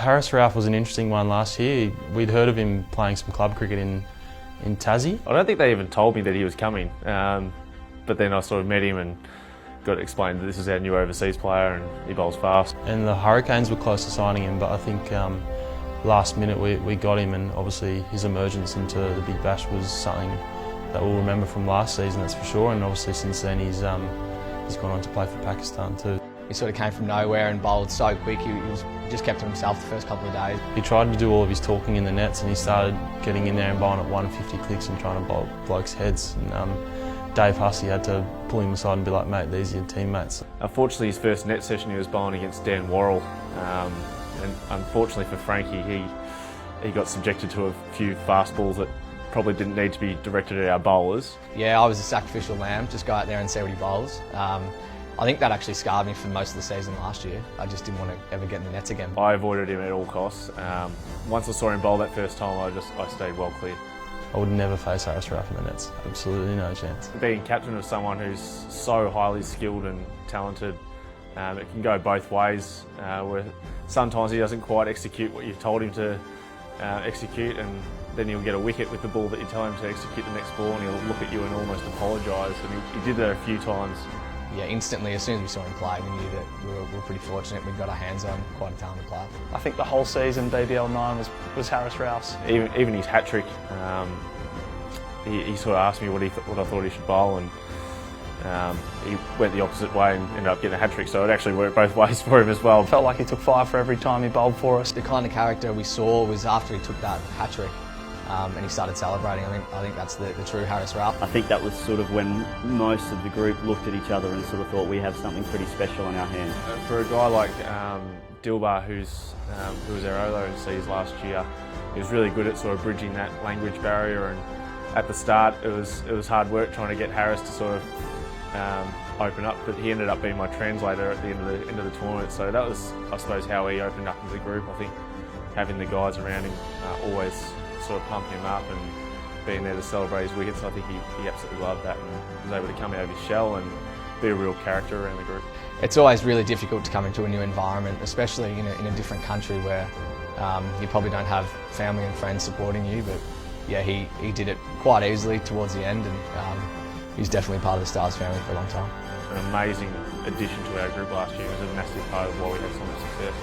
Haris Rauf was an interesting one last year. We'd heard of him playing some club cricket in Tassie. I don't think they even told me that he was coming, but then I sort of met him and got explained that this is our new overseas player and he bowls fast. And the Hurricanes were close to signing him, but I think last minute we got him, and obviously his emergence into the Big Bash was something that we'll remember from last season, that's for sure. And obviously since then he's gone on to play for Pakistan too. He sort of came from nowhere and bowled so quick. He just kept to himself the first couple of days. He tried to do all of his talking in the nets, and he started getting in there and bowling at 150 clicks and trying to bowl blokes' heads. And Dave Hussey had to pull him aside and be like, mate, these are your teammates. Unfortunately, his first net session he was bowling against Dan Worrell, and unfortunately for Frankie, he got subjected to a few fast balls that probably didn't need to be directed at our bowlers. Yeah, I was a sacrificial lamb. Just go out there and see what he bowls. I think that actually scarred me for most of the season last year. I just didn't want to ever get in the nets again. I avoided him at all costs. Once I saw him bowl that first time, I stayed well clear. I would never face Haris Rauf in the nets. Absolutely no chance. Being captain of someone who's so highly skilled and talented, it can go both ways. Where sometimes he doesn't quite execute what you've told him to execute, and then he'll get a wicket with the ball that you tell him to execute the next ball, and he'll look at you and almost apologise. And he did that a few times. Yeah, instantly, as soon as we saw him play, we knew that we were pretty fortunate. We got our hands on quite a talented player. I think the whole season BBL 9 was Haris Rauf's. Even his hat trick, he sort of asked me what I thought he should bowl, and he went the opposite way and ended up getting a hat trick. So it actually worked both ways for him as well. Felt like he took 5 for every time he bowled for us. The kind of character we saw was after he took that hat trick. And he started celebrating. I think that's the true Haris Rauf. I think that was sort of when most of the group looked at each other and sort of thought we have something pretty special on our hands. For a guy like Dilbar, who was our Olo in Seas last year, he was really good at sort of bridging that language barrier. And at the start, it was hard work trying to get Haris to sort of open up, but he ended up being my translator at the end of the tournament. So that was, I suppose, how he opened up into the group. I think having the guys around him always sort of pumping him up and being there to celebrate his wickets, I think he absolutely loved that and was able to come out of his shell and be a real character around the group. It's always really difficult to come into a new environment, especially in a different country where you probably don't have family and friends supporting you, but yeah, he did it quite easily towards the end, and he's definitely part of the Stars family for a long time. An amazing addition to our group last year. It was a massive part of why we had so much success.